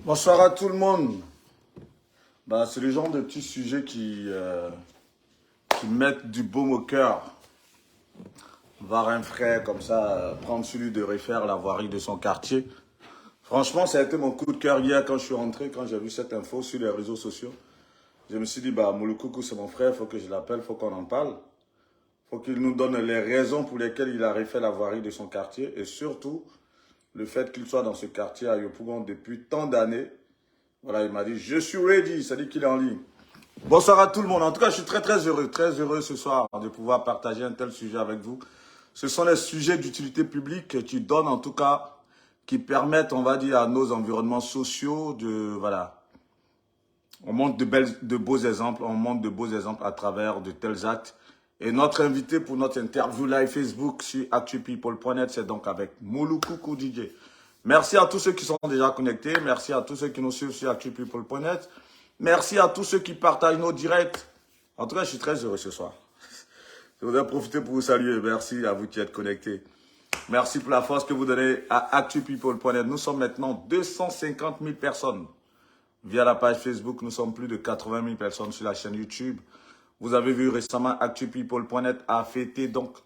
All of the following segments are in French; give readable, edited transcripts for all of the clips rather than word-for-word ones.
Bonsoir à tout le monde. C'est le genre de petits sujets qui mettent du baume au cœur. Voir un frère comme ça, prendre celui de refaire la voirie de son quartier. Franchement, ça a été mon coup de cœur hier quand je suis rentré, quand j'ai vu cette info sur les réseaux sociaux. Je me suis dit, Mouloukoukou, c'est mon frère, il faut que je l'appelle, il faut qu'on en parle. Il faut qu'il nous donne les raisons pour lesquelles il a refait la voirie de son quartier. Et surtout, le fait qu'il soit dans ce quartier à Yopougon depuis tant d'années. Voilà, il m'a dit, je suis ready, ça dit qu'il est en ligne. Bonsoir à tout le monde. En tout cas, je suis très heureux ce soir de pouvoir partager un tel sujet avec vous. Ce sont les sujets d'utilité publique qui donnent en tout cas, qui permettent, on va dire, à nos environnements sociaux voilà. On montre de beaux exemples, on montre de beaux exemples à travers de tels actes. Et notre invité pour notre interview live Facebook sur actupeople.net, c'est donc avec Mouloukoukou DJ. Merci à tous ceux qui sont déjà connectés. Merci à tous ceux qui nous suivent sur actupeople.net. Merci à tous ceux qui partagent nos directs. En tout cas, je suis très heureux ce soir. Je voudrais profiter pour vous saluer. Merci à vous qui êtes connectés. Merci pour la force que vous donnez à actupeople.net. Nous sommes maintenant 250 000 personnes. Via la page Facebook, nous sommes plus de 80 000 personnes sur la chaîne YouTube. Vous avez vu récemment, actupeople.net a fêté donc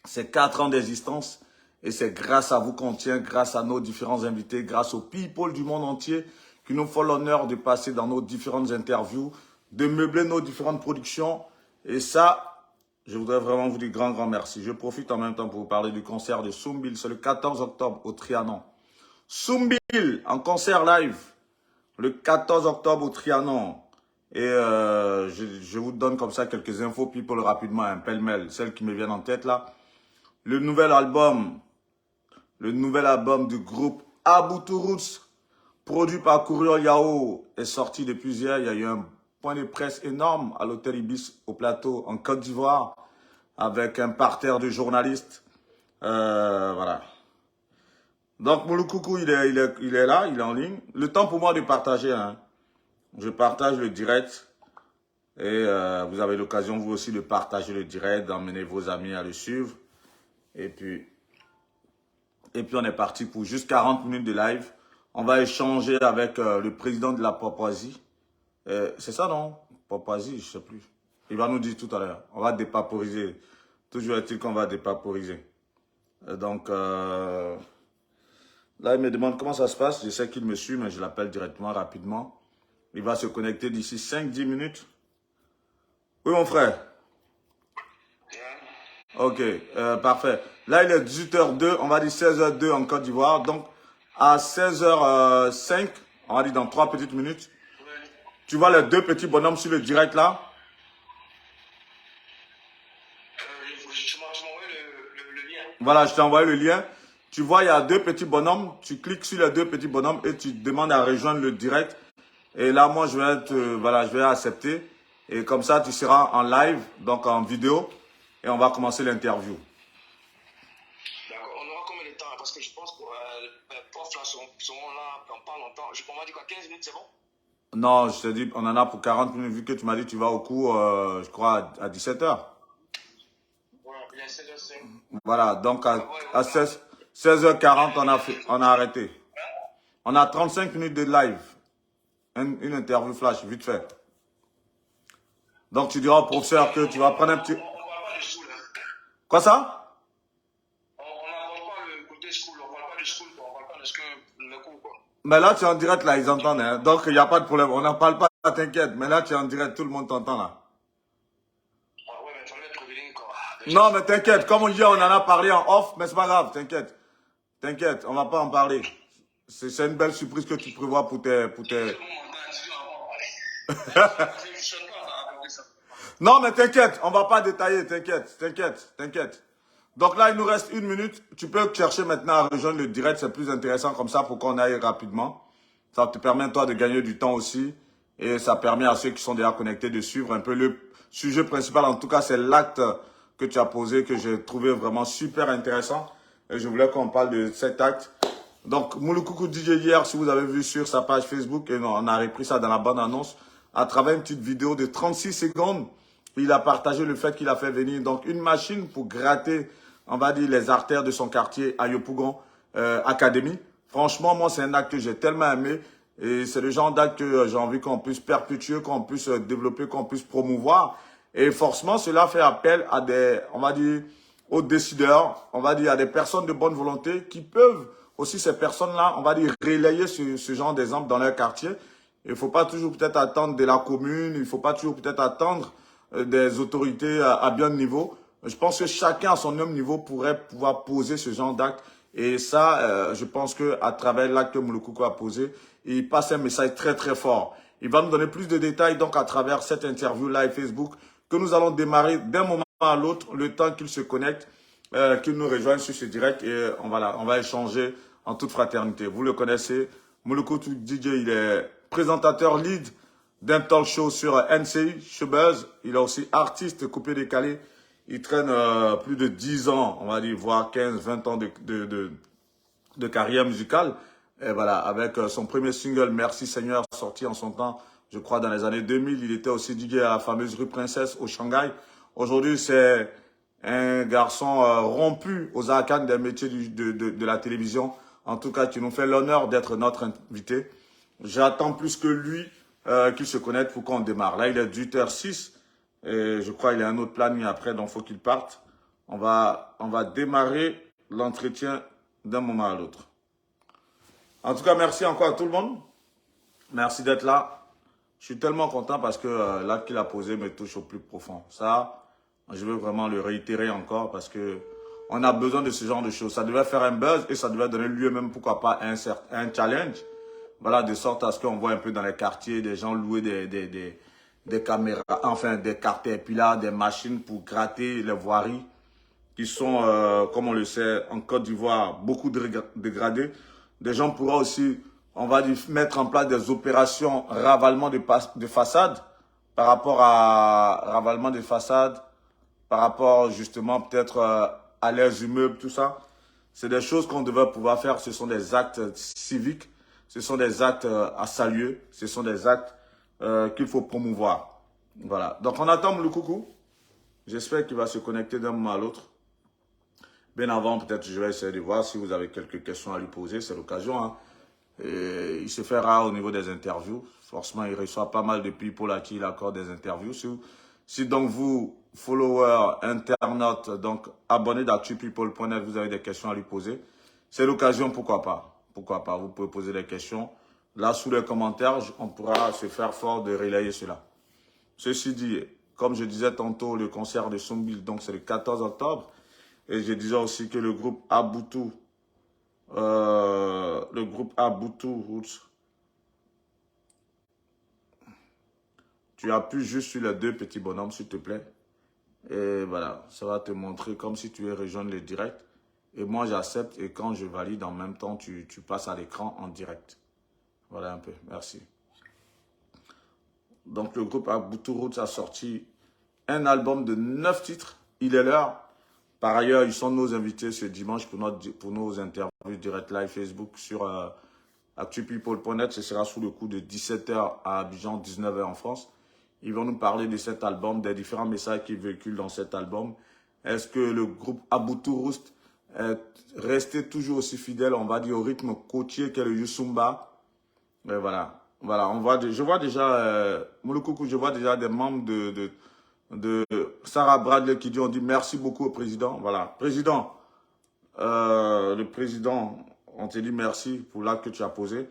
ses 4 ans d'existence. Et c'est grâce à vous qu'on tient, grâce à nos différents invités, grâce aux people du monde entier qui nous font l'honneur de passer dans nos différentes interviews, de meubler nos différentes productions. Et ça, je voudrais vraiment vous dire grand merci. Je profite en même temps pour vous parler du concert de Soumbil. C'est le 14 octobre au Trianon. Soumbil en concert live. Le 14 octobre au Trianon. Et je vous donne comme ça quelques infos people rapidement, un pêle-mêle, celles qui me viennent en tête là. Le nouvel album du groupe Aboutou Roots, produit par Kouriol Yao, est sorti depuis hier. Il y a eu un point de presse énorme à l'hôtel Ibis au plateau en Côte d'Ivoire avec un parterre de journalistes. Voilà. Donc Mouloukoukou, il est là, il est en ligne. Le temps pour moi de partager. Hein. Je partage le direct. Et vous avez l'occasion, vous aussi, de partager le direct, d'emmener vos amis à le suivre. Et puis, on est parti pour juste 40 minutes de live. On va échanger avec le président de la Papouasie. C'est ça, non? Papouasie, je ne sais plus. Il va nous dire tout à l'heure. On va dépaporiser. Toujours est-il qu'on va dépaporiser. Donc, là, il me demande comment ça se passe. Je sais qu'il me suit, mais je l'appelle directement, rapidement. Il va se connecter d'ici 5-10 minutes. Oui, mon frère. Ok, parfait. Là, il est 18h02, on va dire 16h02 en Côte d'Ivoire. Donc, à 16h05, on va dire dans 3 petites minutes, tu vois les 2 petits bonhommes sur le direct là? Tu m'as envoyé le lien. Voilà, je t'ai envoyé le lien. Tu vois, il y a 2 petits bonhommes. Tu cliques sur les 2 petits bonhommes et tu demandes à rejoindre le direct. Et là, moi, je vais accepter. Et comme ça, tu seras en live, donc en vidéo. Et on va commencer l'interview. D'accord, on aura combien de temps? Parce que je pense que les profs là sont là dans pas longtemps. On m'a dit quoi, 15 minutes, c'est bon? Non, je te dis, on en a pour 40 minutes, vu que tu m'as dit que tu vas au cours, je crois, à 17h. Ouais, il est 16h05. Voilà, donc à 16h40, on a arrêté. On a 35 minutes de live. Une interview flash, vite fait. Donc tu diras au professeur que tu vas prendre un petit... On ne parle pas de school. Hein. Quoi ça? On n'aborde pas le côté school, on ne parle pas de school, on ne parle pas de ce que le cours, quoi. Mais là, tu es en direct, là, ils entendent. Hein. Donc, il n'y a pas de problème. On n'en parle pas, t'inquiète. Mais là, tu es en direct, tout le monde t'entend, là. Ah ouais, mais il fallait prévenir, quoi. Non, mais t'inquiète. Comme hier, on en a parlé en off, mais c'est pas grave, t'inquiète. T'inquiète, on va pas en parler. C'est une belle surprise que tu prévois pour tes... Non, mais t'inquiète, on va pas détailler, t'inquiète. Donc là, il nous reste 1 minute. Tu peux chercher maintenant à rejoindre le direct, c'est plus intéressant comme ça pour qu'on aille rapidement. Ça te permet, toi, de gagner du temps aussi. Et ça permet à ceux qui sont déjà connectés de suivre un peu le sujet principal. En tout cas, c'est l'acte que tu as posé, que j'ai trouvé vraiment super intéressant. Et je voulais qu'on parle de cet acte. Donc, Mouloukoukou DJ hier, si vous avez vu sur sa page Facebook, et on a repris ça dans la bande-annonce, à travers une petite vidéo de 36 secondes, il a partagé le fait qu'il a fait venir donc une machine pour gratter, on va dire, les artères de son quartier à Yopougon Academy. Franchement, moi, c'est un acte que j'ai tellement aimé. Et c'est le genre d'acte que j'ai envie qu'on puisse perpétuer, qu'on puisse développer, qu'on puisse promouvoir. Et forcément, cela fait appel à des, on va dire, aux décideurs, on va dire, à des personnes de bonne volonté qui peuvent aussi, ces personnes-là, on va dire, relayer ce genre d'exemple dans leur quartier. Il ne faut pas toujours peut-être attendre de la commune, il ne faut pas toujours peut-être attendre des autorités à bien niveau. Je pense que chacun à son même niveau pourrait pouvoir poser ce genre d'acte. Et ça, je pense que à travers l'acte que Moulokoko a posé, il passe un message très très fort. Il va nous donner plus de détails donc à travers cette interview live Facebook que nous allons démarrer d'un moment à l'autre, le temps qu'il se connecte, qu'il nous rejoigne sur ce direct et on va échanger en toute fraternité. Vous le connaissez, Moulokoko DJ, il est présentateur lead d'un talk show sur NCI, Showbuzz. Il est aussi artiste coupé décalé. Il traîne plus de 10 ans, on va dire, voire 15, 20 ans de carrière musicale. Et voilà, avec son premier single, Merci Seigneur, sorti en son temps, je crois dans les années 2000. Il était aussi DJ à la fameuse rue Princesse au Shanghai. Aujourd'hui, c'est un garçon rompu aux arcanes des métiers de la télévision. En tout cas, qui nous fait l'honneur d'être notre invité. J'attends plus que lui qu'il se connecte pour qu'on démarre. Là, il est 8h06. Et je crois qu'il y a un autre planning après, donc il faut qu'il parte. On va démarrer l'entretien d'un moment à l'autre. En tout cas, merci encore à tout le monde. Merci d'être là. Je suis tellement content parce que l'acte qu'il a posé me touche au plus profond. Ça, je veux vraiment le réitérer encore parce que on a besoin de ce genre de choses. Ça devait faire un buzz et ça devait donner lieu même, pourquoi pas, à un challenge. Voilà, de sorte à ce qu'on voit un peu dans les quartiers des gens louer des caméras, enfin des caterpillars, des machines pour gratter les voiries qui sont, comme on le sait, en Côte d'Ivoire, beaucoup dégradées. Des gens pourraient aussi, on va dire, mettre en place des opérations ravalement de façades par rapport à ravalement de façades, par rapport justement peut-être à leurs immeubles, tout ça. C'est des choses qu'on devrait pouvoir faire. Ce sont des actes civiques, ce sont des actes à saluer, ce sont des actes qu'il faut promouvoir. Voilà. Donc on attend le coucou. J'espère qu'il va se connecter d'un moment à l'autre. Bien avant, peut-être je vais essayer de voir si vous avez quelques questions à lui poser. C'est l'occasion. Hein. Et il se fait rare au niveau des interviews. Forcément, il reçoit pas mal de people à qui il accorde des interviews. Si donc vous, followers, internautes, donc abonnés d'actupeople.net, vous avez des questions à lui poser, c'est l'occasion, pourquoi pas. Pourquoi pas, vous pouvez poser des questions. Là, sous les commentaires, on pourra se faire fort de relayer cela. Ceci dit, comme je disais tantôt, le concert de Sombil, donc c'est le 14 octobre. Et je disais aussi que le groupe Aboutou Roots, tu appuies juste sur les deux petits bonhommes, s'il te plaît. Et voilà, ça va te montrer comme si tu es rejoindre le direct. Et moi, j'accepte. Et quand je valide, en même temps, tu passes à l'écran en direct. Voilà un peu. Merci. Donc, le groupe Aboutou Roots a sorti un album de 9 titres. Il est l'heure. Par ailleurs, ils sont nos invités ce dimanche pour nos interviews direct live Facebook sur actupeople.net. Ce sera sous le coup de 17h à Abidjan, 19h en France. Ils vont nous parler de cet album, des différents messages qu'ils véhiculent dans cet album. Est-ce que le groupe Aboutou Roots est resté toujours aussi fidèle, on va dire, au rythme côtier qu'est le Youssumba? Et voilà. Voilà, je vois déjà, Moulokoko, je vois déjà des membres de Sarah Bradley qui dit merci beaucoup au président. Voilà, président, le président, on te dit merci pour l'acte que tu as posé.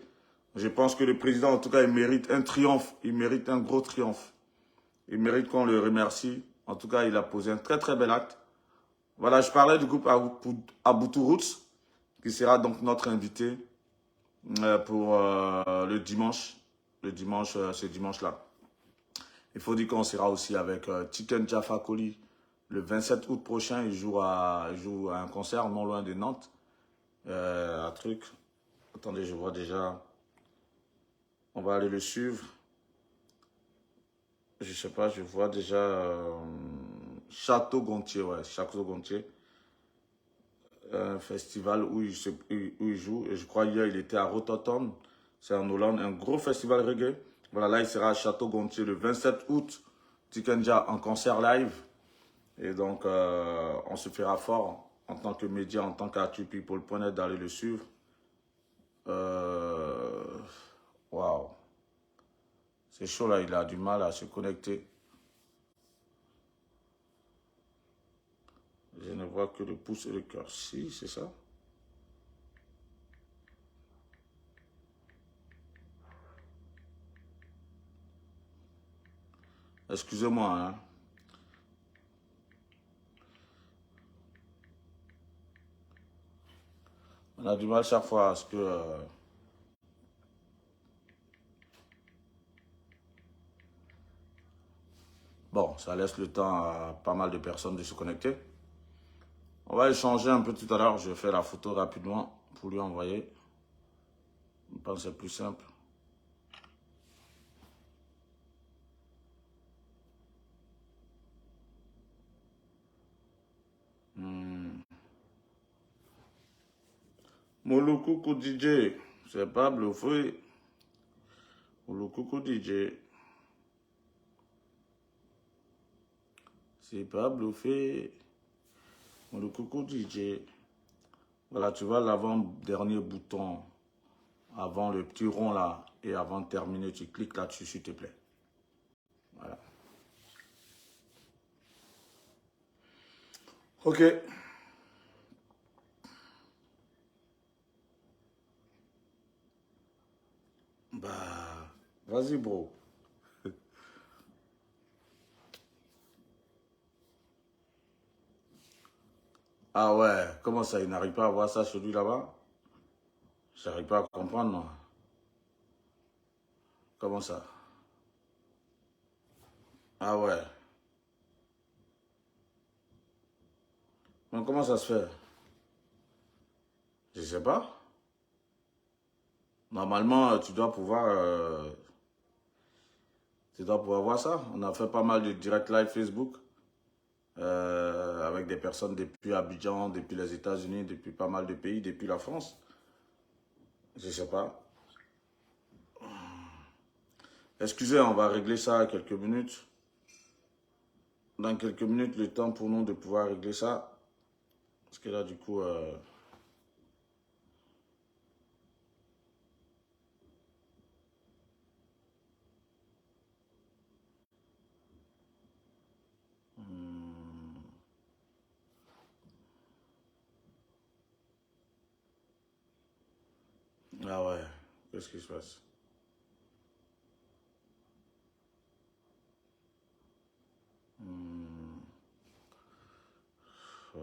Je pense que le président, en tout cas, il mérite un triomphe, il mérite un gros triomphe. Il mérite qu'on le remercie. En tout cas, il a posé un très très bel acte. Voilà, je parlais du groupe Aboutou Roots, qui sera donc notre invité pour le dimanche, ce dimanche-là. Il faut dire qu'on sera aussi avec Chicken Jaffa Koli le 27 août prochain. Il joue à un concert non loin de Nantes. Un truc. Attendez, je vois déjà. On va aller le suivre. Je sais pas, je vois déjà Château Gontier, ouais, Château Gontier. Un festival où il joue. Et je crois hier, il était à Rotterdam. C'est en Hollande. Un gros festival reggae. Voilà, là, il sera à Château Gontier le 27 août. Tikenja en concert live. Et donc, on se fera fort en tant que média, en tant qu'actupeople.net d'aller le suivre. Waouh. C'est chaud là, il a du mal à se connecter. Je ne vois que le pouce et le cœur. Si, c'est ça. Excusez-moi, hein. On a du mal chaque fois à ce que... Bon, ça laisse le temps à pas mal de personnes de se connecter. On va échanger un peu tout à l'heure. Je fais la photo rapidement pour lui envoyer. Je pense que c'est plus simple. Mouloukoukou DJ, c'est pas bluffé. Mouloukoukou DJ, c'est pas bluffé. Mouloukoukou DJ. Voilà, tu vois l'avant-dernier bouton, avant le petit rond là, et avant de terminer, tu cliques là-dessus, s'il te plaît. Voilà. Ok. Bah, vas-y, bro. Ah ouais, comment ça, il n'arrive pas à voir ça chez lui là-bas? J'arrive pas à comprendre, non. Comment ça? Ah ouais. Mais comment ça se fait? Je sais pas. Normalement, tu dois pouvoir voir ça. On a fait pas mal de direct live Facebook avec des personnes depuis Abidjan, depuis les États-Unis, depuis pas mal de pays, depuis la France. Je sais pas. Excusez, on va régler ça à quelques minutes. Dans quelques minutes, le temps pour nous de pouvoir régler ça. Parce que là, du coup... ah ouais, qu'est-ce qui se passe? Wow.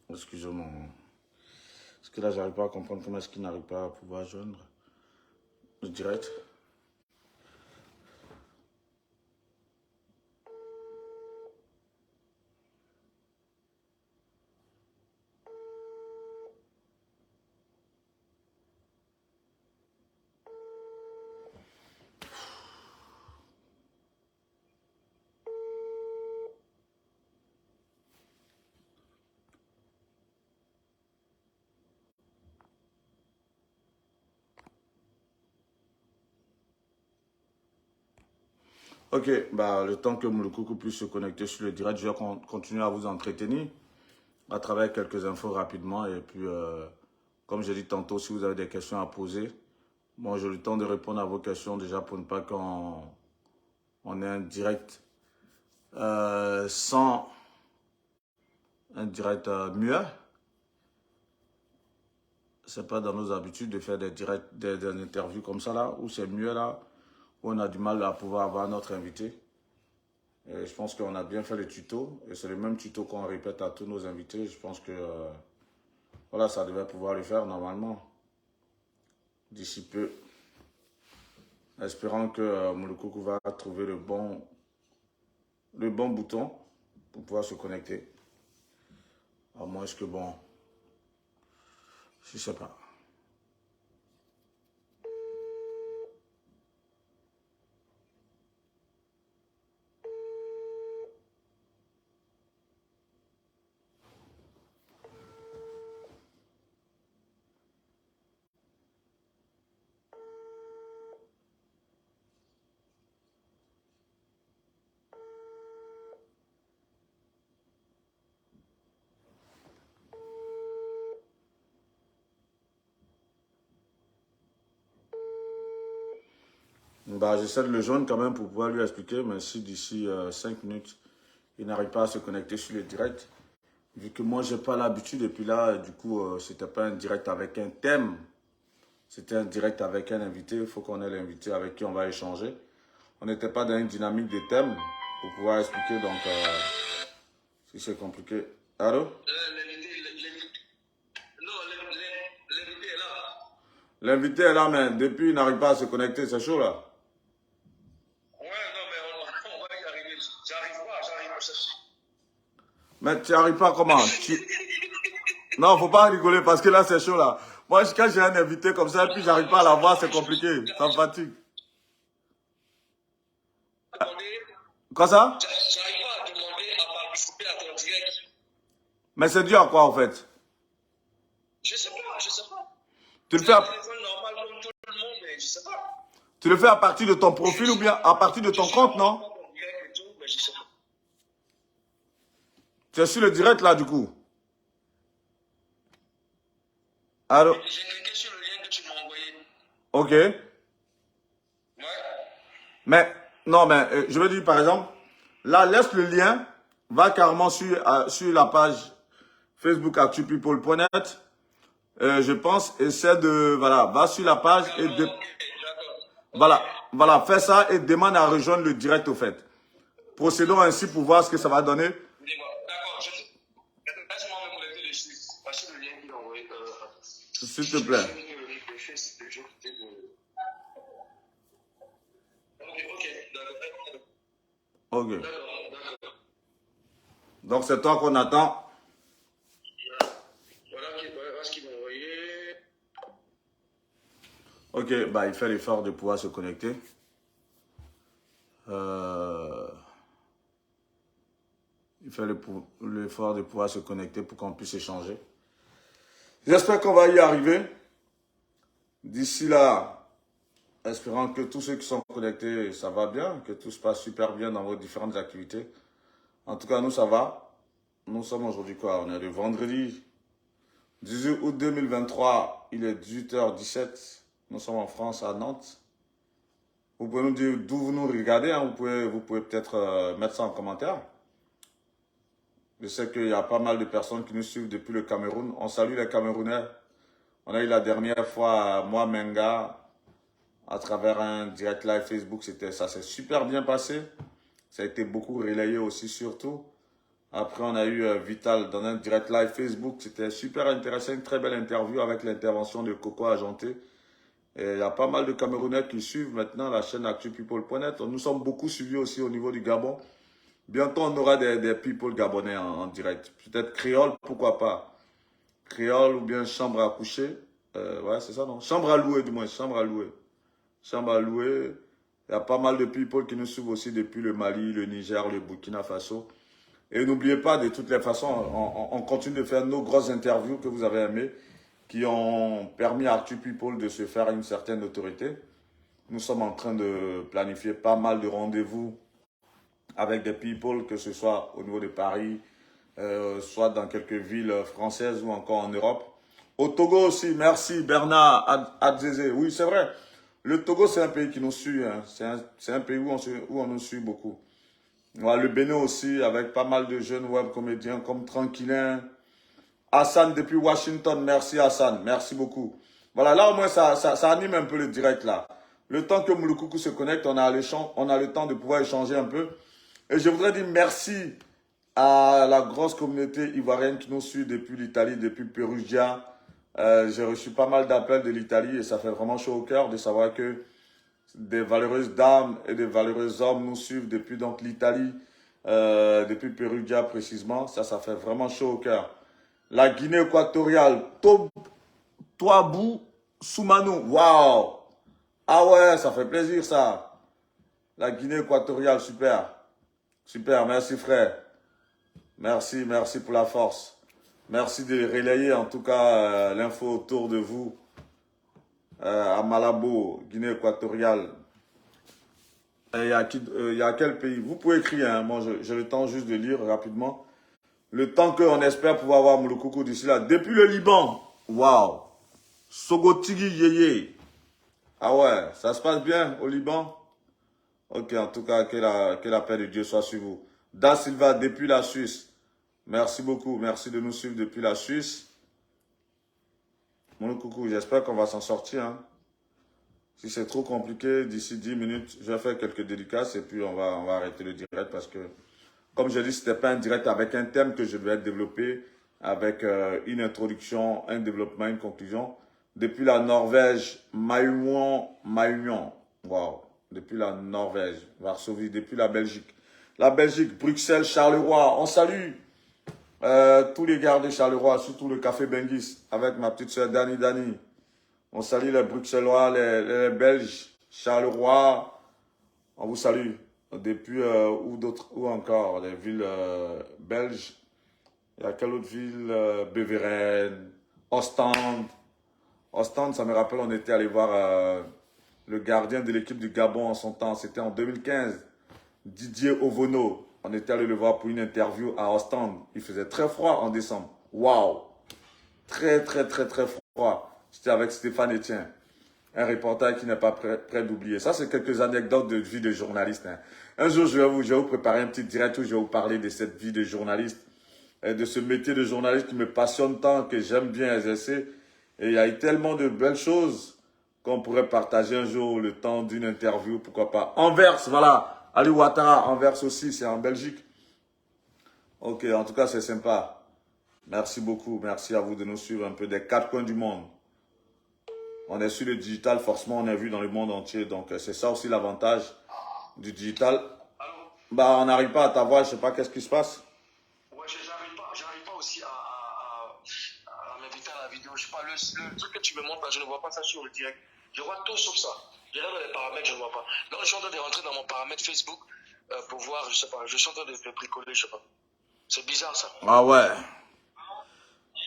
Excusez-moi. Parce que là, j'arrive pas à comprendre comment est-ce qu'il n'arrive pas à pouvoir joindre le direct. Ok, bah, le temps que Mouloukoukou puisse se connecter sur le direct, je vais continuer à vous entretenir à travers quelques infos rapidement. Et puis, comme j'ai dit tantôt, si vous avez des questions à poser, moi j'ai le temps de répondre à vos questions déjà pour ne pas qu'on ait un direct sans un direct muet. C'est pas dans nos habitudes de faire des directs, des interviews comme ça là, où c'est mieux là, où on a du mal à pouvoir avoir notre invité. Et je pense qu'on a bien fait le tuto, et c'est le même tuto qu'on répète à tous nos invités. Je pense que voilà, ça devait pouvoir le faire normalement, d'ici peu. Espérant que Mouloukoukou va trouver le bon bouton pour pouvoir se connecter. À moins que bon, je sais pas. Bah, j'essaie de le joindre quand même pour pouvoir lui expliquer, mais si d'ici 5 minutes, il n'arrive pas à se connecter sur le direct, vu que moi, j'ai pas l'habitude, et puis là, du coup, c'était pas un direct avec un thème, c'était un direct avec un invité. Il faut qu'on ait l'invité avec qui on va échanger. On n'était pas dans une dynamique de thème pour pouvoir expliquer, donc si c'est compliqué. Allô? Non, l'invité est là. L'invité est là, mais depuis, il n'arrive pas à se connecter, c'est chaud là. Ouais, non, mais on va y arriver. J'arrive pas. Mais tu n'arrives pas comment? Non, faut pas rigoler parce que là, c'est chaud là. Moi, quand j'ai un invité comme ça, et puis j'arrive pas à la voir, c'est compliqué. Ça me fatigue. Quoi ça? J'arrive pas à demander à participer à ton direct. Mais c'est dû à quoi en fait? Je sais pas. Tu le C'est fais un à, téléphone normal comme tout le monde, mais je sais pas. tu le fais à partir de ton profil ou bien à partir de ton compte, non? Ton direct et tout, mais je sais pas. Tu es sur le direct là du coup. Allô? J'ai cliqué sur le lien que tu m'as envoyé. Ok. Ouais. Mais, non, mais je veux dire par exemple, là, laisse le lien, va carrément sur la page Facebook actupeople.net. Je pense, essaie de, voilà, va sur la page et de, voilà, fais ça et demande à rejoindre le direct au fait. Procédons ainsi pour voir ce que ça va donner. D'accord, laisse-moi me connecter dessus. Voici le lien qu'il a envoyé. S'il te plaît. Ok. Donc c'est toi qu'on attend. Voilà ce qu'il m'a envoyé. Ok, bah il fait l'effort de pouvoir se connecter. Il fait l'effort de pouvoir se connecter pour qu'on puisse échanger. J'espère qu'on va y arriver. D'ici là, espérant que tous ceux qui sont connectés, ça va bien, que tout se passe super bien dans vos différentes activités. En tout cas, nous, ça va. Nous sommes aujourd'hui quoi? On est le vendredi 18 août 2023. Il est 18h17. Nous sommes en France, à Nantes. Vous pouvez nous dire d'où vous nous regardez. Hein. Vous pouvez peut-être mettre ça en commentaire. Je sais qu'il y a pas mal de personnes qui nous suivent depuis le Cameroun. On salue les Camerounais. On a eu la dernière fois, moi, Menga, à travers un direct live Facebook. Ça s'est super bien passé. Ça a été beaucoup relayé aussi, surtout. Après, on a eu Vital dans un direct live Facebook. C'était super intéressant. Une très belle interview avec l'intervention de Coco Agenté. Et il y a pas mal de Camerounais qui suivent maintenant la chaîne actupeople.net. Nous sommes beaucoup suivis aussi au niveau du Gabon. Bientôt, on aura des people gabonais en direct. Peut-être créole, pourquoi pas. Créole ou bien chambre à coucher. Ouais, c'est ça, non? Chambre à louer, du moins. Chambre à louer. Chambre à louer. Il y a pas mal de people qui nous suivent aussi depuis le Mali, le Niger, le Burkina Faso. Et n'oubliez pas, de toutes les façons, on continue de faire nos grosses interviews que vous avez aimées, qui ont permis à Actu People de se faire une certaine autorité. Nous sommes en train de planifier pas mal de rendez-vous avec des people, que ce soit au niveau de Paris, soit dans quelques villes françaises ou encore en Europe. Au Togo aussi, merci Bernard Adzézé. Oui, c'est vrai. Le Togo, c'est un pays qui nous suit. Hein. C'est un pays où on nous suit beaucoup. Ouais, le Bénin aussi, avec pas mal de jeunes web comédiens comme Tranquillin. Hassan depuis Washington, merci Hassan, merci beaucoup. Voilà, là au moins ça anime un peu le direct là. Le temps que Mouloukoukou se connecte, on a le temps de pouvoir échanger un peu. Et je voudrais dire merci à la grosse communauté ivoirienne qui nous suit depuis l'Italie, depuis Perugia. J'ai reçu pas mal d'appels de l'Italie et ça fait vraiment chaud au cœur de savoir que des valeureuses dames et des valeureux hommes nous suivent depuis donc l'Italie, depuis Perugia précisément. Ça fait vraiment chaud au cœur. La Guinée équatoriale, Toabou Soumanou, waouh! Ah ouais, ça fait plaisir ça. La Guinée équatoriale, super. Super, merci frère. Merci pour la force. Merci de relayer en tout cas l'info autour de vous. À Malabo, Guinée équatoriale. Il y a quel pays? Vous pouvez écrire, hein. Moi j'ai le temps juste de lire rapidement. Le temps qu'on espère pouvoir avoir Mouloukoukou d'ici là. Depuis le Liban, waouh. Sogotigi Yeye. Ah ouais, ça se passe bien au Liban. Ok, en tout cas, que la paix de Dieu soit sur vous. Da Silva, depuis la Suisse. Merci beaucoup. Merci de nous suivre depuis la Suisse. Mon coucou, j'espère qu'on va s'en sortir. Hein. Si c'est trop compliqué, d'ici 10 minutes, je vais faire quelques dédicaces et puis on va arrêter le direct parce que, comme je dis, ce n'était pas un direct avec un thème que je devais développer, avec une introduction, un développement, une conclusion. Depuis la Norvège, Maïwan. Wow. Depuis la Norvège, Varsovie, depuis la Belgique. La Belgique, Bruxelles, Charleroi. On salue tous les gars de Charleroi, surtout le Café Benguis, avec ma petite soeur Dani. On salue les Bruxellois, les Belges, Charleroi. On vous salue. Depuis ou encore les villes belges. Il y a quelle autre ville Beveren, Ostende. Ostende, ça me rappelle, on était allé voir le gardien de l'équipe du Gabon en son temps. C'était en 2015. Didier Ovono. On était allé le voir pour une interview à Ostende. Il faisait très froid en décembre. Waouh! Très froid. C'était avec Stéphane Etienne. Un reportage qui n'est pas prêt d'oublier. Ça, c'est quelques anecdotes de vie de journaliste. Hein. Un jour, je vais vous préparer un petit direct où je vais vous parler de cette vie de journaliste, et de ce métier de journaliste qui me passionne tant, que j'aime bien exercer. Et il y a eu tellement de belles choses qu'on pourrait partager un jour le temps d'une interview, pourquoi pas. Anvers, voilà. Ali Ouattara, Anvers aussi, c'est en Belgique. Ok, en tout cas, c'est sympa. Merci beaucoup. Merci à vous de nous suivre un peu des quatre coins du monde. On est sur le digital, forcément, on est vu dans le monde entier. Donc, c'est ça aussi l'avantage du digital. Allô? Bah, on n'arrive pas à t'avoir, je sais pas qu'est-ce qui se passe. Ouais, j'arrive pas aussi à m'inviter à la vidéo. Je sais pas, le truc que tu me montres là, je ne vois pas ça sur le direct. Je vois tout sauf ça. Je regarde dans les paramètres, je ne vois pas. Donc, je suis en train de rentrer dans mon paramètre Facebook pour voir, je sais pas, je suis en train de bricoler, je sais pas. C'est bizarre ça. Ah ouais.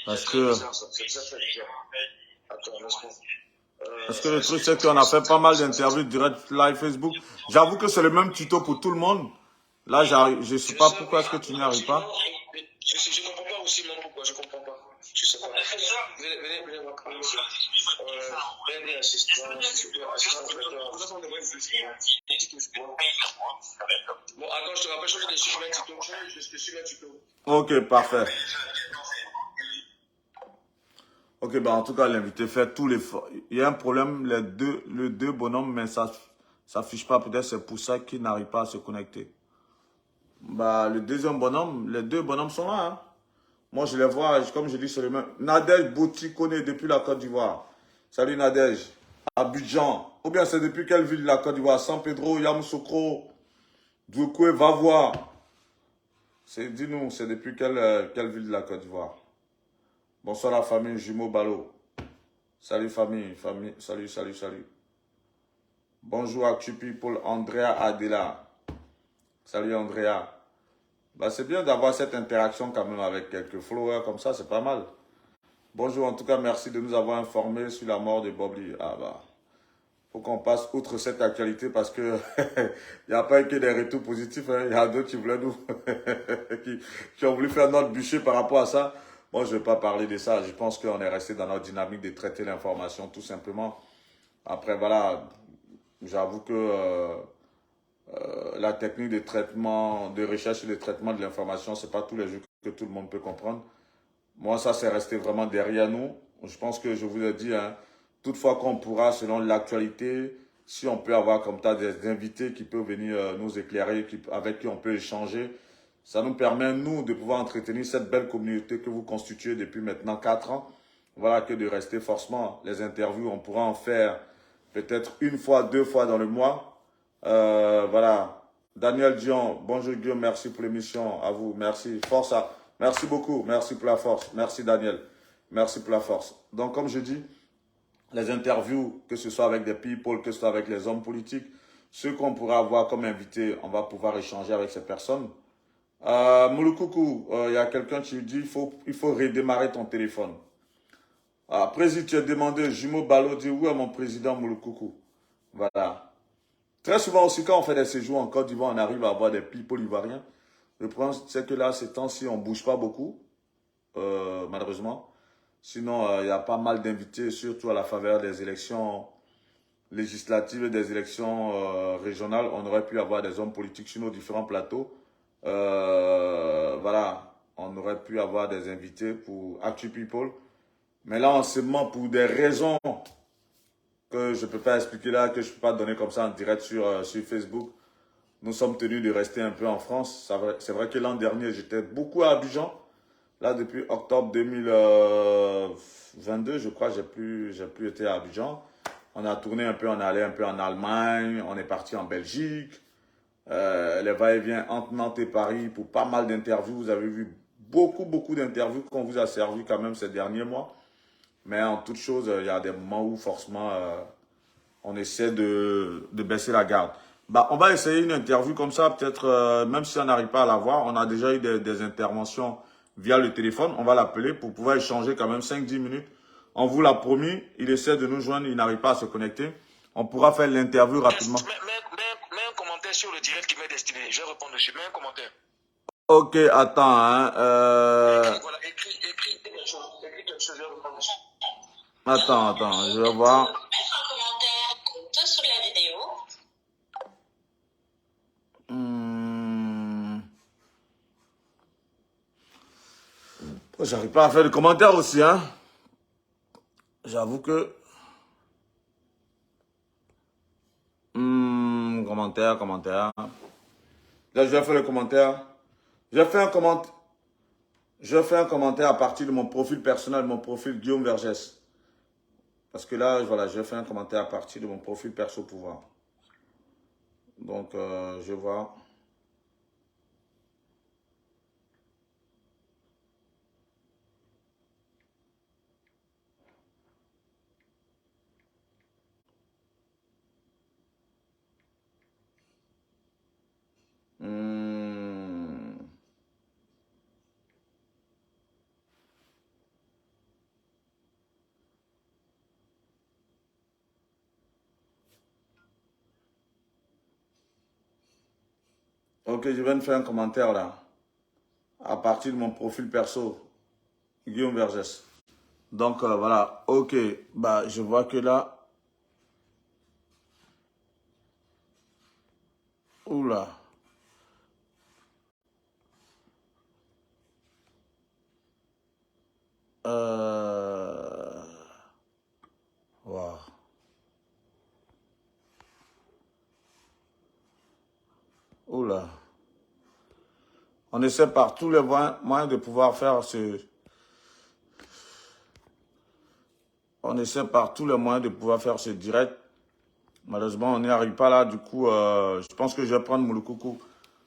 Parce C'est très que, bizarre ça. C'est très bizarre. Attends, laisse-moi. parce que le truc, c'est qu'on a fait pas mal d'interviews direct live Facebook. J'avoue que c'est le même tuto pour tout le monde. Là, je sais pas pourquoi est-ce que tu n'y arrives pas. Je comprends pas aussi, non, pourquoi, je comprends pas. Je sais pas. Venez voir comment c'est. Venez assister. Bon, attends, je te rappelle, je vais te suivre un tuto. Je te suis un tuto. Ok, parfait. Ok, bah en tout cas, l'invité fait tous les... Il y a un problème, les deux bonhommes, mais ça s'affiche pas. Peut-être c'est pour ça qu'ils n'arrivent pas à se connecter. Bah, le deuxième bonhomme, les deux bonhommes sont là. Hein. Moi, je les vois, comme je dis, c'est le même. Nadège Boutikone depuis la Côte d'Ivoire. Salut Nadège. Abidjan. Ou bien c'est depuis quelle ville de la Côte d'Ivoire? San Pedro, Yamoussoukro, Douekoué, va voir. Dis-nous, c'est depuis quelle ville de la Côte d'Ivoire? Bonsoir la famille Jumeau Balo. Salut famille, salut. Bonjour à People, Andrea Adela. Salut Andrea. Bah, c'est bien d'avoir cette interaction quand même avec quelques followers comme ça, c'est pas mal. Bonjour, en tout cas, merci de nous avoir informés sur la mort de Bob Lee. Ah bah, faut qu'on passe outre cette actualité parce que il n'y a pas eu que des retours positifs. Hein. Il y a d'autres qui voulaient nous, qui ont voulu faire notre bûcher par rapport à ça. Moi, je ne vais pas parler de ça. Je pense qu'on est resté dans notre dynamique de traiter l'information tout simplement. Après, voilà, j'avoue que la technique de traitement, de recherche et de traitement de l'information, ce n'est pas tous les jours que tout le monde peut comprendre. Moi, ça, c'est resté vraiment derrière nous. Je pense que je vous ai dit, hein, toutefois qu'on pourra, selon l'actualité, si on peut avoir comme ça des invités qui peuvent venir nous éclairer, avec qui on peut échanger, ça nous permet, nous, de pouvoir entretenir cette belle communauté que vous constituez depuis maintenant 4 ans. Voilà, que de rester forcément les interviews, on pourra en faire peut-être une fois, 2 fois dans le mois. Voilà. Daniel Dion, bonjour Guillaume, merci pour l'émission. À vous, merci. Force à... Merci beaucoup, merci pour la force. Merci Daniel, merci pour la force. Donc comme je dis, les interviews, que ce soit avec des people, que ce soit avec les hommes politiques, ceux qu'on pourra avoir comme invités, on va pouvoir échanger avec ces personnes. Mouloukoukou, il y a quelqu'un qui dit il faut redémarrer ton téléphone. Président, tu as demandé, Jumeau Balo dit où est mon président Mouloukoukou. Voilà. Très souvent aussi, quand on fait des séjours en Côte d'Ivoire, on arrive à avoir des people ivoiriens. Le problème, c'est que là, ces temps-ci, on ne bouge pas beaucoup, malheureusement. Sinon, il y a pas mal d'invités, surtout à la faveur des élections législatives et des élections régionales, on aurait pu avoir des hommes politiques sur nos différents plateaux. Voilà, on aurait pu avoir des invités pour Actu People. Mais là, en ce moment, pour des raisons que je ne peux pas expliquer là, que je ne peux pas donner comme ça en direct sur Facebook, nous sommes tenus de rester un peu en France. C'est vrai que l'an dernier, j'étais beaucoup à Abidjan. Là, depuis octobre 2022, je crois, j'ai plus été à Abidjan. On a tourné un peu, on est allé un peu en Allemagne, on est parti en Belgique. Les va-et-vient entre Nantes et Paris pour pas mal d'interviews. Vous avez vu beaucoup d'interviews qu'on vous a servi quand même ces derniers mois. Mais en toute chose, il y a des moments où forcément on essaie de baisser la garde. Bah, on va essayer une interview comme ça, peut-être, même si on n'arrive pas à la voir. On a déjà eu des interventions via le téléphone. On va l'appeler pour pouvoir échanger quand même 5-10 minutes. On vous l'a promis, il essaie de nous joindre, il n'arrive pas à se connecter. On pourra faire l'interview rapidement. Mets un commentaire sur le direct qui m'est destiné. Je vais répondre dessus. Mets un commentaire. Ok, attends, hein. Voilà, écris quelque chose. Écris quelque chose, je vais répondre dessus. Attends, je vais voir. Mettre un commentaire sur la vidéo. J'arrive pas à faire de commentaires aussi, hein. J'avoue que... commentaire. Là, je vais faire le commentaire. Je fais un commentaire à partir de mon profil personnel, de mon profil Guillaume Vergès. Parce que là, voilà, je fais un commentaire à partir de mon profil perso pouvoir. Donc, je vois. Ok, je viens de faire un commentaire là. À partir de mon profil perso, Guillaume Vergès. Donc, voilà. Ok, bah, je vois que là... Oula. Wow. Oula. On essaie par tous les moyens de pouvoir faire ce... On essaie par tous les moyens de pouvoir faire ce direct. Malheureusement, on n'y arrive pas là. Du coup, je pense que je vais prendre Mouloukoukou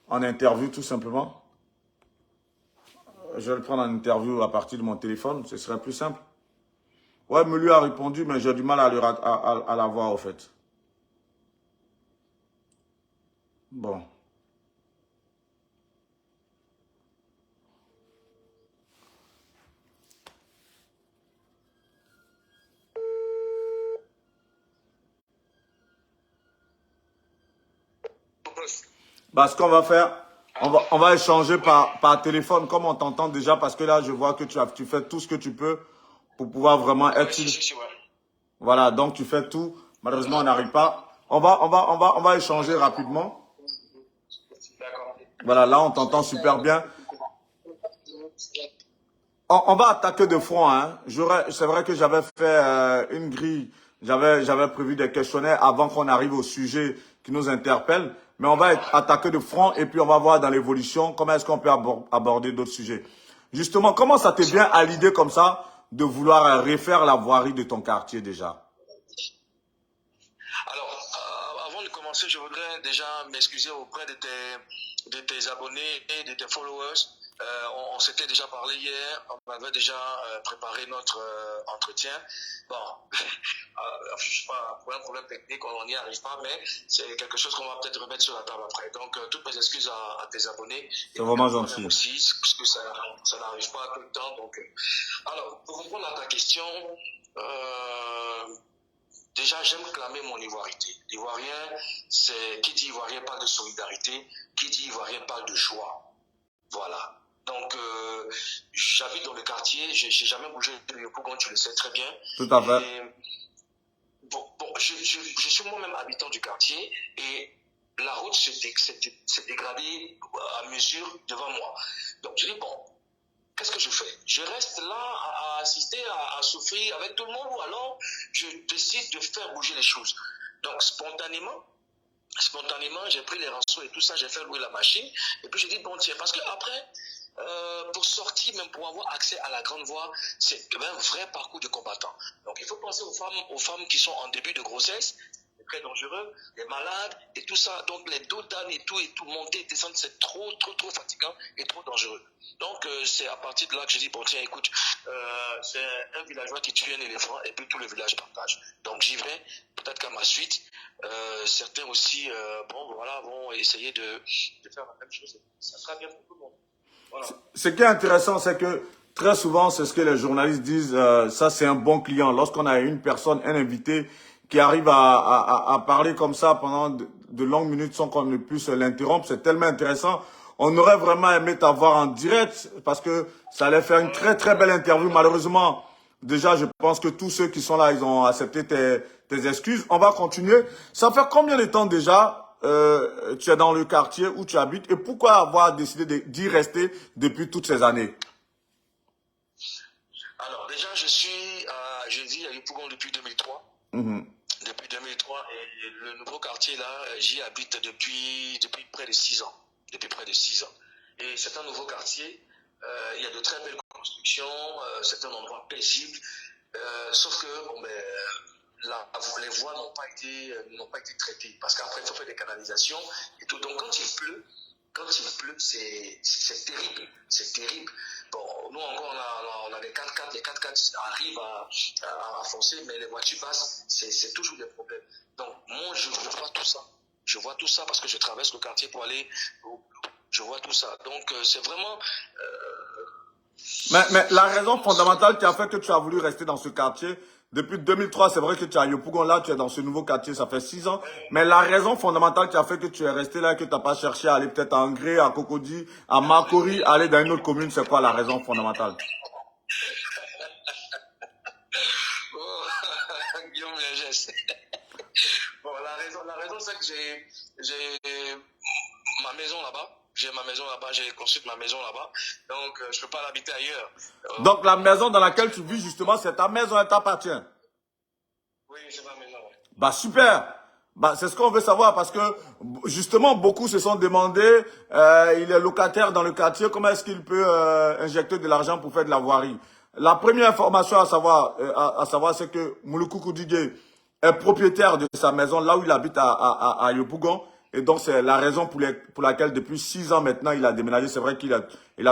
en interview tout simplement. Je vais le prendre en interview à partir de mon téléphone. Ce serait plus simple. Ouais, Moulou a répondu, mais j'ai du mal à la voir, au fait. Bon. Bah, ce qu'on va faire, on va échanger par téléphone, comme on t'entend déjà, parce que là, je vois que tu fais tout ce que tu peux pour pouvoir vraiment être... Voilà, donc tu fais tout. Malheureusement, on n'arrive pas. On va échanger rapidement. Voilà, là, on t'entend super bien. On va attaquer de front, hein. C'est vrai que j'avais fait une grille. J'avais prévu des questionnaires avant qu'on arrive au sujet qui nous interpelle. Mais on va attaquer de front et puis on va voir dans l'évolution comment est-ce qu'on peut aborder d'autres sujets. Justement, comment ça t'est bien à l'idée comme ça de vouloir refaire la voirie de ton quartier déjà? Alors, avant de commencer, je voudrais déjà m'excuser auprès de tes abonnés et de tes followers. On s'était déjà parlé hier, on avait déjà préparé notre entretien. Bon, je sais pas, pour un problème technique, on n'y arrive pas, mais c'est quelque chose qu'on va peut-être remettre sur la table après. Donc, toutes mes excuses à tes abonnés. C'est vraiment gentil. Aussi, parce que ça n'arrive pas tout le temps. Donc, alors, pour répondre à ta question, déjà, j'aime clamer mon ivoirité. L'Ivoirien, qui dit Ivoirien parle de solidarité, qui dit Ivoirien parle de joie. Voilà. Donc, j'habite dans le quartier, j'ai jamais bougé de Yopougon, tu le sais très bien. Tout à fait. Et je suis moi-même habitant du quartier et la route s'est dégradée à mesure devant moi. Donc je dis, bon, qu'est-ce que je fais? Je reste là à assister, à souffrir avec tout le monde ou alors je décide de faire bouger les choses. Donc spontanément, j'ai pris les rançons et tout ça, j'ai fait louer la machine. Et puis j'ai dit, bon tiens, parce que après, pour sortir, même pour avoir accès à la grande voie, c'est un vrai parcours de combattant. Donc il faut penser aux femmes qui sont en début de grossesse, c'est très dangereux, les malades et tout ça. Donc les dos d'âne et tout, monter et descendre, c'est trop fatigant et trop dangereux. Donc c'est à partir de là que j'ai dit, bon tiens, écoute, c'est un villageois qui tue un éléphant et puis tout le village partage. Donc j'y vais, peut-être qu'à ma suite, certains aussi vont essayer de faire la même chose. Ça sera bien pour tout le monde. Voilà. Ce qui est intéressant, c'est que très souvent, c'est ce que les journalistes disent, ça c'est un bon client. Lorsqu'on a une personne, un invité qui arrive à parler comme ça pendant de longues minutes sans qu'on ne puisse l'interrompre, c'est tellement intéressant. On aurait vraiment aimé t'avoir en direct parce que ça allait faire une très belle interview. Malheureusement, déjà, je pense que tous ceux qui sont là, ils ont accepté tes excuses. On va continuer. Ça fait combien de temps déjà tu es dans le quartier où tu habites et pourquoi avoir décidé d'y rester depuis toutes ces années? Alors déjà, je vis à Yopougon depuis 2003. Depuis 2003 et le nouveau quartier là, j'y habite depuis près de 6 ans. Depuis près de 6 ans. Et c'est un nouveau quartier. Il y a de très belles constructions. C'est un endroit paisible. Sauf que bon, les voies n'ont pas été traitées parce qu'après il faut faire des canalisations et tout. Donc quand il pleut, c'est terrible, c'est terrible. Bon, nous encore on a des 4x4, les 4x4 arrivent à foncer, mais les voitures passent, c'est toujours des problèmes. Donc moi je vois tout ça. Je vois tout ça parce que je traverse le quartier pour aller au boulot. Je vois tout ça. Donc c'est vraiment... Mais la raison fondamentale qui a fait que tu as voulu rester dans ce quartier, depuis 2003, c'est vrai que tu es à Yopougon, là, tu es dans ce nouveau quartier, ça fait 6 ans. Mais la raison fondamentale qui a fait que tu es resté là, que tu n'as pas cherché à aller peut-être à Angré, à Cocody, à Makori, aller dans une autre commune, c'est quoi la raison fondamentale? Oh, Guillaume Vergès. Bon, la raison c'est que j'ai ma maison là-bas. J'ai ma maison là-bas, j'ai construit ma maison là-bas. Donc, je ne peux pas l'habiter ailleurs. Donc, la maison dans laquelle tu vis, justement, c'est ta maison, elle t'appartient? Oui, c'est ma maison. Ouais. Bah, super! Bah, c'est ce qu'on veut savoir parce que, justement, beaucoup se sont demandé, il est locataire dans le quartier, comment est-ce qu'il peut injecter de l'argent pour faire de la voirie? La première information à savoir, c'est que Mouloukou Koudigé est propriétaire de sa maison là où il habite à Yopougon. Et donc, c'est la raison pour laquelle, depuis 6 ans maintenant, il a déménagé. C'est vrai qu'il a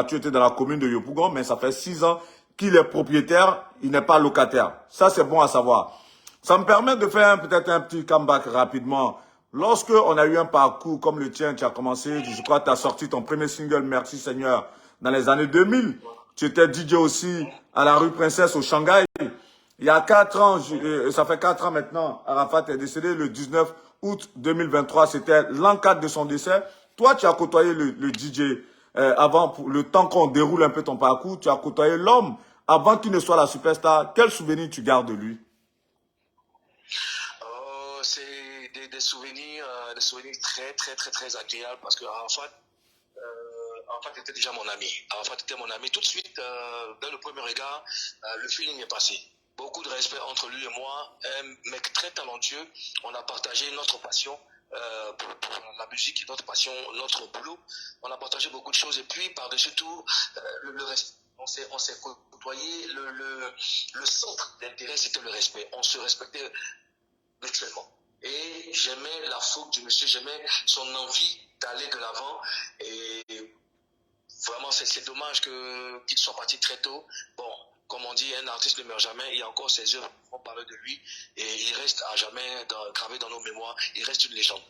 toujours été dans la commune de Yopougon, mais ça fait 6 ans qu'il est propriétaire, il n'est pas locataire. Ça, c'est bon à savoir. Ça me permet de faire peut-être un petit comeback rapidement. Lorsque on a eu un parcours comme le tien, tu as commencé, je crois que tu as sorti ton premier single, Merci Seigneur, dans les années 2000. Tu étais DJ aussi à la rue Princesse au Shanghai. Il y a 4 ans, ça fait 4 ans maintenant, Arafat est décédé le 19 août 2023, c'était l'an 4 de son décès. Toi, tu as côtoyé le DJ avant, pour le temps qu'on déroule un peu ton parcours, tu as côtoyé l'homme avant qu'il ne soit la superstar. Quel souvenir tu gardes de lui? C'est des souvenirs très agréables parce que Arafat était déjà mon ami. Arafat était mon ami. Tout de suite, dans le premier regard, le feeling est passé. Beaucoup de respect entre lui et moi. Un mec très talentueux. On a partagé notre passion pour la musique, notre passion, notre boulot. On a partagé beaucoup de choses. Et puis, par-dessus tout, le respect. On s'est côtoyé. Le centre d'intérêt, c'était le respect. On se respectait mutuellement. Et j'aimais la fougue du monsieur. J'aimais son envie d'aller de l'avant. Et vraiment, c'est dommage qu'il soit parti très tôt. Bon. Comme on dit, un artiste ne meurt jamais. Il y a encore ses œuvres qui vont parler de lui. Et il reste à jamais gravé dans nos mémoires. Il reste une légende.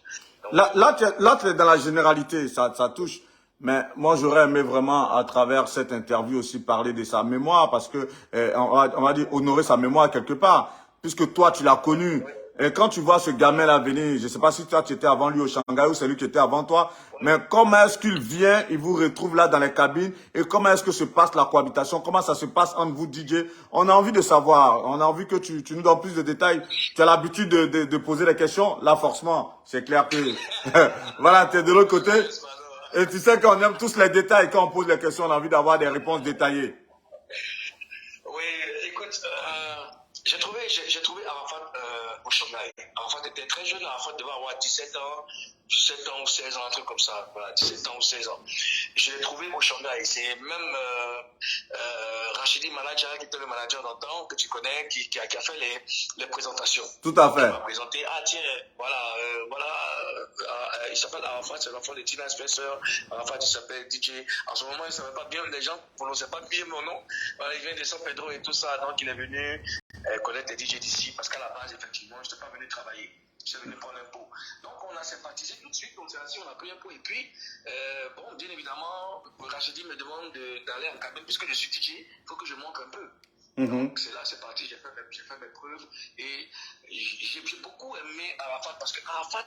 Donc, là, tu es dans la généralité. Ça touche. Mais moi, j'aurais aimé vraiment, à travers cette interview aussi, parler de sa mémoire. Parce que, on va dire, honorer sa mémoire quelque part. Puisque toi, tu l'as connu. Et quand tu vois ce gamin-là venir, je ne sais pas si toi tu étais avant lui au Shanghai ou c'est lui qui était avant toi, mais comment est-ce qu'il vient, il vous retrouve là dans les cabines et comment est-ce que se passe la cohabitation, comment ça se passe entre vous DJ? On a envie de savoir, on a envie que tu nous donnes plus de détails. Tu as l'habitude de poser des questions, là forcément, c'est clair que voilà, tu es de l'autre côté et tu sais qu'on aime tous les détails. Quand on pose les questions, on a envie d'avoir des réponses détaillées. Oui, écoute, j'ai trouvé Arafat au Shanghai. Arafat était très jeune, Arafat devait avoir 17 ans ou 16 ans, un truc comme ça. Voilà, 17 ans ou 16 ans. Je l'ai trouvé au Shanghai. C'est même Rachidi Manager, qui était le manager d'antan, que tu connais, qui a fait les présentations. Tout à fait. Il m'a présenté, ah tiens, il s'appelle Arafat, c'est l'enfant de Tina Spencer. Arafat, il s'appelle DJ. En ce moment, il ne savait pas bien, les gens ne prononçaient pas bien mon nom. Voilà, il vient de San Pedro et tout ça, donc il est venu connaître les DJ d'ici, parce qu'à la base, effectivement, je n'étais pas venu travailler. Je suis venu prendre un pot. Donc, on a sympathisé tout de suite, on s'est assis, on a pris un pot. Et puis, bon, bien évidemment, Rachidi me demande d'aller en cabine, puisque je suis DJ, il faut que je montre un peu. Donc, c'est là, c'est parti, j'ai fait mes preuves. Et j'ai beaucoup aimé Arafat, parce que Arafat,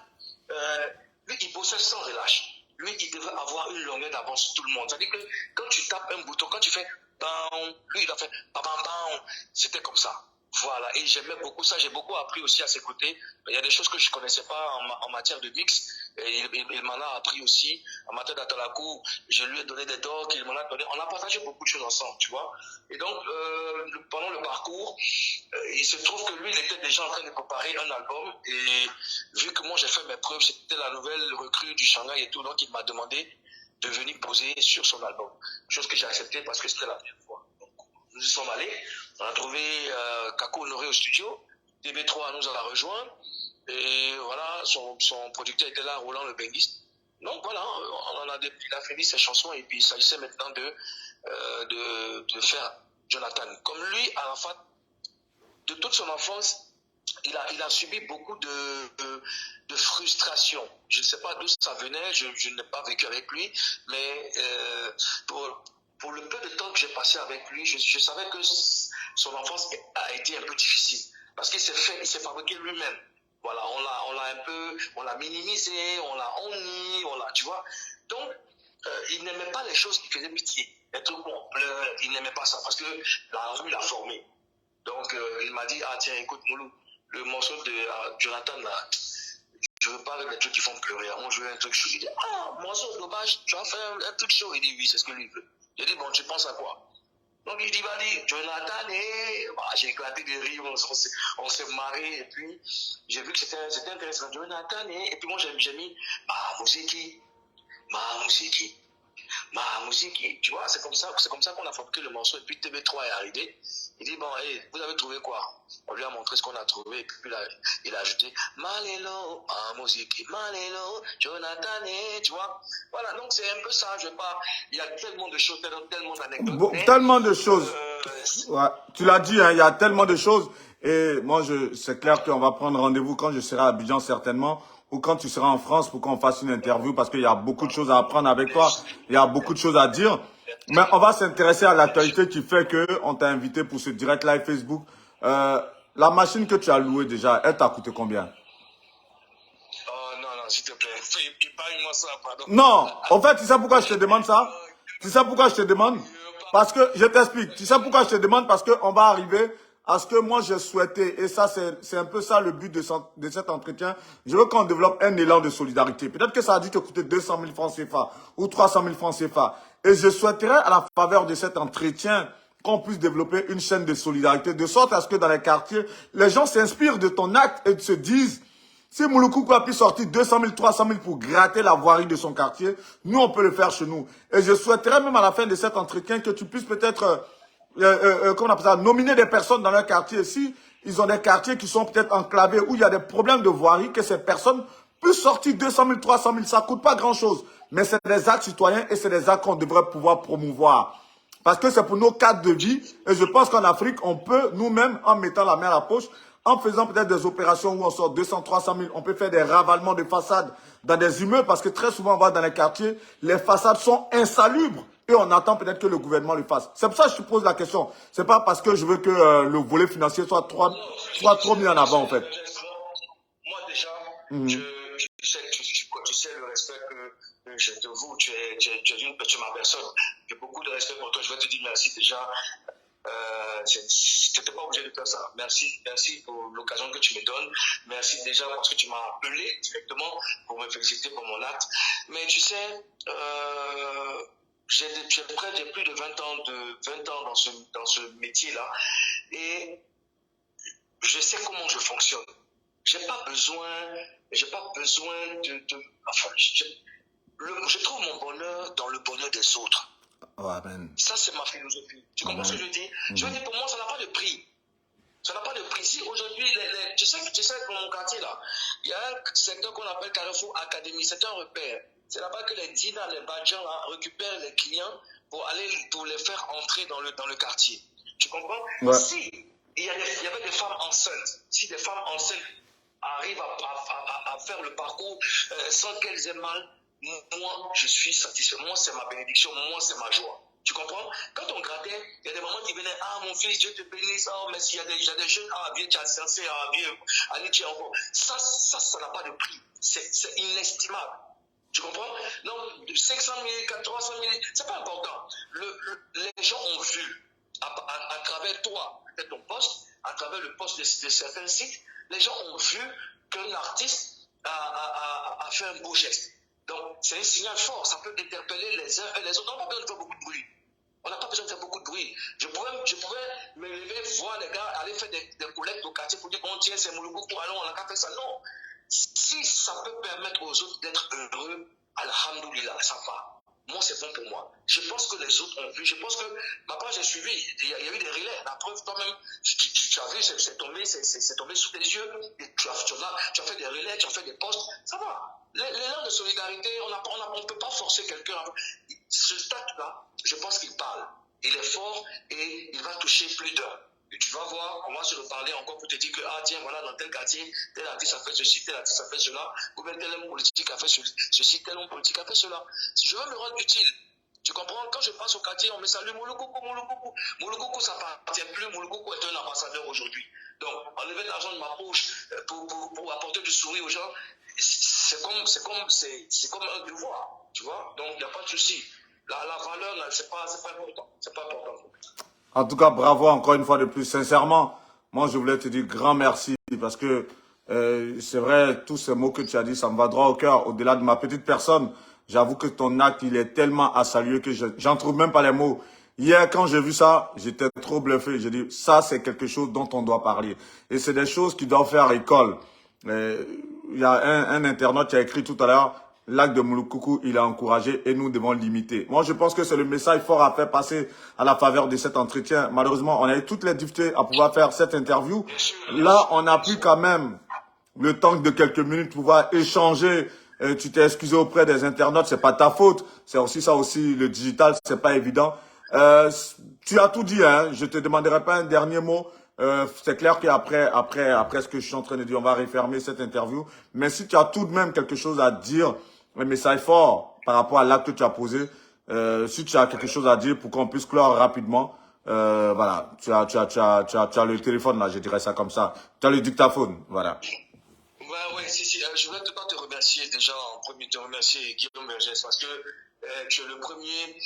lui, il bossait sans relâche. Lui, il devait avoir une longueur d'avance sur tout le monde. C'est-à-dire que quand tu tapes un bouton, quand tu fais bam, lui, il a fait bam, bam, bam, c'était comme ça. Voilà, et j'aimais beaucoup ça, j'ai beaucoup appris aussi à ses côtés. Il y a des choses que je ne connaissais pas en matière de mix, et il m'en a appris aussi. En matière d'Atalakou, je lui ai donné des docs, il m'en a donné. On a partagé beaucoup de choses ensemble, tu vois. Et donc, pendant le parcours, il se trouve que lui, il était déjà en train de préparer un album, et vu que moi j'ai fait mes preuves, c'était la nouvelle recrue du Shanghai et tout, donc il m'a demandé de venir poser sur son album. Chose que j'ai acceptée parce que c'était la première fois. Nous y sommes allés, on a trouvé Kako Honoré au studio, DB3 nous a rejoint, et voilà, son producteur était là, Roland le Benguiste. Donc voilà, il a fini ses chansons, et puis il s'agissait maintenant de faire Jonathan. Comme lui, Arafat, de toute son enfance, il a subi beaucoup de frustration. Je ne sais pas d'où ça venait, je n'ai pas vécu avec lui, mais pour le peu de temps que j'ai passé avec lui, je savais que son enfance a été un peu difficile. Parce qu'il s'est fabriqué lui-même. Voilà, on l'a minimisé, on l'a honni, tu vois. Donc, il n'aimait pas les choses qui faisaient pitié. Les trucs où on pleure, il n'aimait pas ça parce que la rue l'a formé. Donc, il m'a dit, ah tiens, écoute, Moulou, le morceau de Jonathan, là, je veux pas avec les trucs qui font pleurer. Moi, je veux un truc chaud. Je dis, ah, morceau, dommage, tu vas faire un truc chaud. Il dit, oui, c'est ce que lui veut. J'ai dit, bon, tu penses à quoi? Donc, il dit, vas-y, Jonathan, et j'ai éclaté de rire, on s'est marré, et puis, j'ai vu que c'était intéressant. Jonathan, et puis moi, j'ai mis, ma musique, tu vois, c'est comme ça qu'on a fabriqué le morceau, et puis TB3 est arrivé. Il dit, bon, hey, vous avez trouvé quoi? On lui a montré ce qu'on a trouvé, et puis il a ajouté, Malélo, musique, Malélo, Jonathan, tu vois. Voilà, donc c'est un peu ça, il y a tellement de choses, tellement d'anecdotes. Tellement de choses. Ouais, tu l'as dit, hein, il y a tellement de choses. Et moi, c'est clair qu'on va prendre rendez-vous quand je serai à Abidjan certainement, ou quand tu seras en France pour qu'on fasse une interview, parce qu'il y a beaucoup de choses à apprendre avec toi, il y a beaucoup de choses à dire. Mais on va s'intéresser à l'actualité qui fait qu'on t'a invité pour ce direct live Facebook. La machine que tu as louée déjà, elle t'a coûté combien? Oh non, s'il te plaît, épargne-moi ça, pardon. Non, en fait, tu sais pourquoi je te demande ça? Tu sais pourquoi je te demande? Parce que, je t'explique, tu sais pourquoi je te demande? Parce qu'on va arriver à ce que moi j'ai souhaité, et ça c'est un peu ça le but de cet entretien, je veux qu'on développe un élan de solidarité. Peut-être que ça a dû te coûter 200 000 francs CFA ou 300 000 francs CFA. Et je souhaiterais à la faveur de cet entretien qu'on puisse développer une chaîne de solidarité, de sorte à ce que dans les quartiers, les gens s'inspirent de ton acte et se disent, si Mouloukoukou a pu sortir 200 000, 300 000 pour gratter la voirie de son quartier, nous on peut le faire chez nous. Et je souhaiterais même à la fin de cet entretien que tu puisses peut-être comment on appelle ça, nominer des personnes dans leur quartier. Si ils ont des quartiers qui sont peut-être enclavés, où il y a des problèmes de voirie, que ces personnes puissent sortir 200 000, 300 000, ça ne coûte pas grand-chose. Mais c'est des actes citoyens et c'est des actes qu'on devrait pouvoir promouvoir. Parce que c'est pour nos cadres de vie. Et je pense qu'en Afrique, on peut nous-mêmes, en mettant la main à la poche, en faisant peut-être des opérations où on sort 200, 300 000, on peut faire des ravalements de façades dans des immeubles. Parce que très souvent, on va dans les quartiers, les façades sont insalubres. Et on attend peut-être que le gouvernement le fasse. C'est pour ça que je te pose la question. C'est pas parce que je veux que le volet financier soit trop mis en avant, en fait. Tu sais, tu sais le respect que je te voue. Tu es ma personne. J'ai beaucoup de respect pour toi. Je vais te dire merci déjà. Tu n'étais pas obligé de faire ça. Merci pour l'occasion que tu me donnes. Merci déjà parce que tu m'as appelé directement pour me féliciter pour mon acte. Mais tu sais, j'ai plus de 20 ans dans ce métier-là et je sais comment je fonctionne. J'ai pas besoin enfin, je trouve mon bonheur dans le bonheur des autres. Oh, amen. Ça, c'est ma philosophie. Tu comprends ce que je dis? Je veux dire, pour moi, ça n'a pas de prix. Ça n'a pas de prix. Si aujourd'hui, tu sais, dans mon quartier, là, il y a un secteur qu'on appelle Carrefour Academy. C'est un repère. C'est là-bas que les Dina, les Badjans, là, récupèrent les clients pour les faire entrer dans le quartier. Tu comprends? Ouais. Si il y avait des femmes enceintes, si des femmes enceintes arrivent à faire le parcours sans qu'elles aient mal, moi, je suis satisfait. Moi, c'est ma bénédiction. Moi, c'est ma joie. Tu comprends? Quand on grattait, il y a des mamans qui venaient, ah mon fils, Dieu te bénisse, oh mais s'il y a des jeunes, ah viens, tu as censé, ah viens, allez, tu es encore. Ça n'a pas de prix. C'est inestimable. Tu comprends? Donc, 500 000, 300 000, c'est pas important. Les gens ont vu, à travers toi, et ton poste, à travers le poste de certains sites, les gens ont vu qu'un artiste a fait un beau geste. Donc, c'est un signal fort. Ça peut interpeller les uns et les autres. On n'a pas besoin de faire beaucoup de bruit. On n'a pas besoin de faire beaucoup de bruit. Je pouvais me lever, voir les gars aller faire des collectes au quartier pour dire qu'on tient ces Moulougou pour aller, on n'a qu'à faire ça. Non. Si ça peut permettre aux autres d'être heureux, alhamdoulilah, ça va. Moi, c'est bon pour moi. Je pense que les autres ont vu. Je pense que ma page est suivie. Il y a eu des relais. La preuve, toi-même, tu as vu, c'est tombé sous tes yeux. Et tu as fait des relais, tu as fait des posts. Ça va. L'élan de solidarité, on ne peut pas forcer quelqu'un. Ce stade-là, je pense qu'il parle. Il est fort et il va toucher plus d'un. Et tu vas voir, on va se reparler encore pour te dire que, ah tiens, voilà, dans tel quartier, tel artiste a fait ceci, tel artiste a fait cela, ou bien tel homme politique a fait ceci, tel homme politique a fait cela. Je veux me rendre utile. Tu comprends? Quand je passe au quartier, on me salue, Mouloukoukou, Mouloukoukou. Mouloukoukou, ça n'appartient plus. Mouloukoukou est un ambassadeur aujourd'hui. Donc, enlever de l'argent de ma poche pour apporter du sourire aux gens, c'est comme un devoir. Tu vois? Donc, il n'y a pas de souci. La valeur, c'est pas important. C'est pas important. En tout cas, bravo encore une fois de plus. Sincèrement, moi, je voulais te dire grand merci parce que c'est vrai, tous ces mots que tu as dit, ça me va droit au cœur. Au-delà de ma petite personne, j'avoue que ton acte, il est tellement à saluer que j'en trouve même pas les mots. Hier, quand j'ai vu ça, j'étais trop bluffé. J'ai dit, ça, c'est quelque chose dont on doit parler. Et c'est des choses qui doivent faire école. Il y a un internaute qui a écrit tout à l'heure, l'acte de Mouloukoukou, il a encouragé et nous devons l'imiter. Moi, je pense que c'est le message fort à faire passer à la faveur de cet entretien. Malheureusement, on a eu toutes les difficultés à pouvoir faire cette interview. Là, on a pu quand même le temps de quelques minutes pouvoir échanger. Tu t'es excusé auprès des internautes, c'est pas ta faute. C'est aussi ça aussi, le digital, c'est pas évident. Tu as tout dit, hein. Je te demanderai pas un dernier mot. C'est clair qu'après ce que je suis en train de dire, on va refermer cette interview. Mais si tu as tout de même quelque chose à dire, un message fort par rapport à l'acte que tu as posé, si tu as quelque chose à dire pour qu'on puisse clore rapidement, voilà, tu as le téléphone là, je dirais ça comme ça. Tu as le dictaphone, voilà. Ouais, si. Je voulais te remercier déjà, en premier, te remercier Guillaume Bergès, parce que tu es le premier,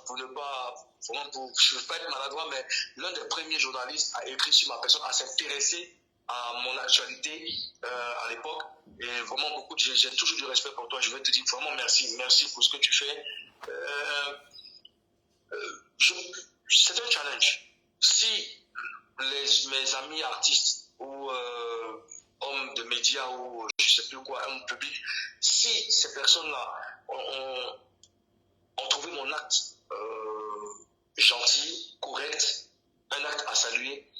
pour ne pas, je ne veux pas être maladroit, mais l'un des premiers journalistes à écrire sur ma personne, à s'intéresser à mon actualité à l'époque. Et vraiment j'ai toujours du respect pour toi. Je veux te dire vraiment merci pour ce que tu fais. C'est un challenge. Si mes amis artistes ou hommes de médias ou je sais plus quoi, hommes publics, si ces personnes-là ont trouvé mon acte gentil, correct, un acte à saluer,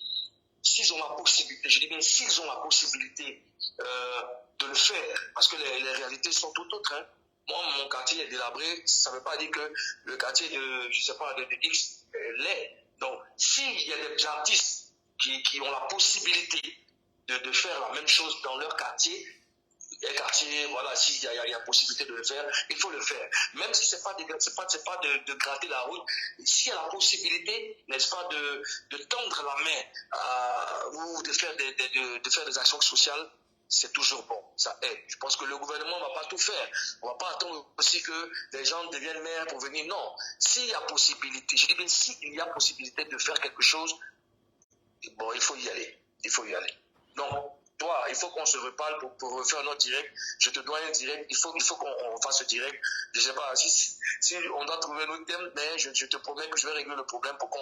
s'ils ont la possibilité, je dis bien s'ils ont la possibilité de le faire, parce que les réalités sont tout autres. Hein. Moi, mon quartier est délabré, ça ne veut pas dire que le quartier de, je sais pas, de X l'est. Donc, s'il y a des artistes qui ont la possibilité de faire la même chose dans leur quartier, voilà, s'il y a possibilité de le faire, il faut le faire. Même si c'est pas de gratter la route, s'il y a la possibilité, n'est-ce pas, de tendre la main ou de faire des actions sociales, c'est toujours bon, ça aide. Je pense que le gouvernement ne va pas tout faire. On ne va pas attendre aussi que les gens deviennent maires pour venir. Non, s'il y a possibilité, je dis bien s'il y a possibilité de faire quelque chose, bon, il faut y aller. Il faut y aller. Donc, toi, il faut qu'on se reparle pour refaire notre direct. Je te dois un direct. Il faut qu'on fasse ce direct. Je ne sais pas si on doit trouver un autre thème, mais je te promets que je vais régler le problème pour qu'on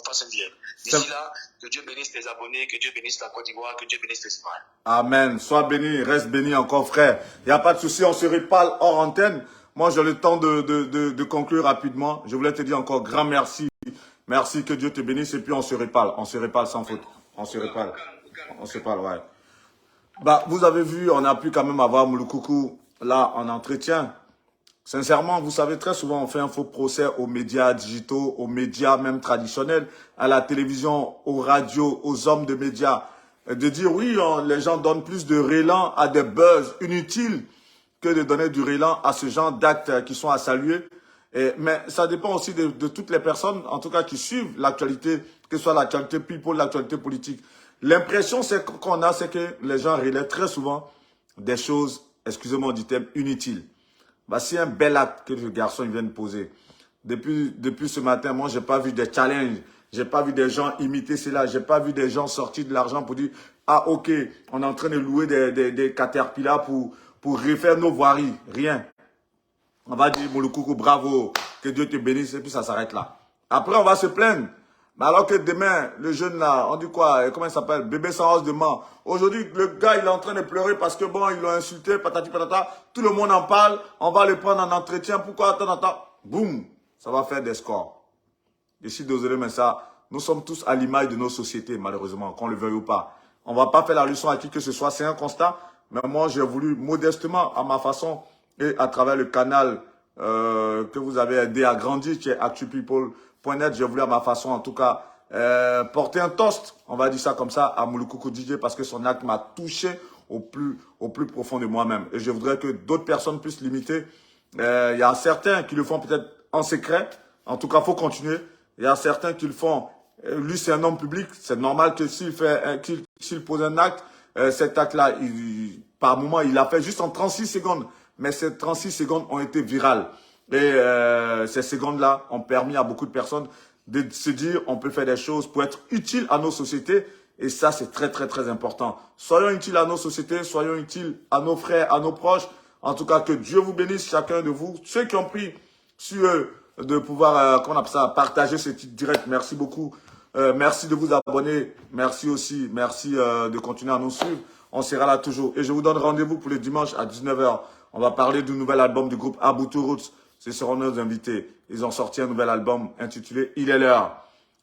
fasse un direct. D'ici là, que Dieu bénisse tes abonnés, que Dieu bénisse la Côte d'Ivoire, que Dieu bénisse l'Espagne. Amen. Sois béni, reste béni encore, frère. Il n'y a pas de souci, on se reparle hors antenne. Moi, j'ai le temps de conclure rapidement. Je voulais te dire encore grand merci. Merci, que Dieu te bénisse. Et puis, on se reparle. On se reparle sans faute. On se reparle. On se parle, ouais. Bah, vous avez vu, on a pu quand même avoir Mouloukoukou là en entretien. Sincèrement, vous savez, très souvent, on fait un faux procès aux médias digitaux, aux médias même traditionnels, à la télévision, aux radios, aux hommes de médias. De dire, oui, les gens donnent plus de rélan à des buzz inutiles que de donner du rélan à ce genre d'actes qui sont à saluer. Mais ça dépend aussi de toutes les personnes, en tout cas, qui suivent l'actualité, que ce soit l'actualité people, l'actualité politique. L'impression qu'on a, c'est que les gens relaient très souvent des choses, excusez-moi du terme, inutiles. Bah, c'est un bel acte que le garçon vient de poser. Depuis ce matin, moi, j'ai pas vu des challenges. J'ai pas vu des gens imiter cela. J'ai pas vu des gens sortir de l'argent pour dire, ah, ok, on est en train de louer des caterpillars pour refaire nos voiries. Rien. On va dire, Mouloukoukou, bravo, que Dieu te bénisse, et puis ça s'arrête là. Après, on va se plaindre. Mais alors que demain, le jeune là, on dit quoi, comment il s'appelle, bébé sans os de mort. Aujourd'hui, le gars, il est en train de pleurer parce que bon, ils l'ont insulté, patati patata. Tout le monde en parle, on va le prendre en entretien. Pourquoi attends, boum, ça va faire des scores. Je suis désolé, mais ça, nous sommes tous à l'image de nos sociétés, malheureusement, qu'on le veuille ou pas. On va pas faire la leçon à qui que ce soit, c'est un constat. Mais moi, j'ai voulu modestement, à ma façon, et à travers le canal que vous avez aidé à grandir, qui est actupeople.net, j'ai voulu à ma façon, en tout cas, porter un toast, on va dire ça comme ça, à Mouloukoukou DJ, parce que son acte m'a touché au plus profond de moi-même. Et je voudrais que d'autres personnes puissent l'imiter. Il y a certains qui le font peut-être en secret. En tout cas, il faut continuer. Il y a certains qui le font. Lui, c'est un homme public. C'est normal que s'il pose un acte, cet acte-là, par moment, il l'a fait juste en 36 secondes. Mais ces 36 secondes ont été virales. Et ces secondes-là ont permis à beaucoup de personnes de se dire on peut faire des choses pour être utile à nos sociétés. Et ça, c'est très, très, très important. Soyons utiles à nos sociétés, soyons utiles à nos frères, à nos proches. En tout cas, que Dieu vous bénisse, chacun de vous. Ceux qui ont pris sur eux de pouvoir, comment on appelle ça, partager ce petit direct. Merci beaucoup. Merci de vous abonner. Merci aussi. Merci de continuer à nous suivre. On sera là toujours. Et je vous donne rendez-vous pour le dimanche à 19 h. On va parler du nouvel album du groupe Aboutou Roots. Ce seront nos invités. Ils ont sorti un nouvel album intitulé Il est l'heure.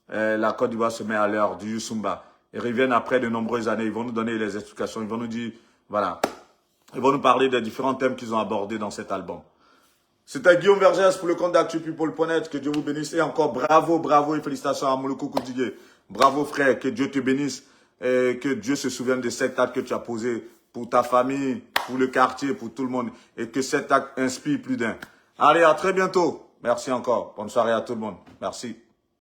La Côte d'Ivoire se met à l'heure du Youssumba. Ils reviennent après de nombreuses années. Ils vont nous donner les explications. Ils vont nous dire, voilà. Ils vont nous parler des différents thèmes qu'ils ont abordés dans cet album. C'était Guillaume Vergès pour le compte d'ActuPeople.net. Que Dieu vous bénisse. Et encore bravo, bravo et félicitations à Mouloukoukou Digué. Bravo frère, que Dieu te bénisse. Et que Dieu se souvienne de cet acte que tu as posé pour ta famille, pour le quartier, pour tout le monde. Et que cet acte inspire plus d'un. Allez, à très bientôt. Merci encore. Bonne soirée à tout le monde. Merci.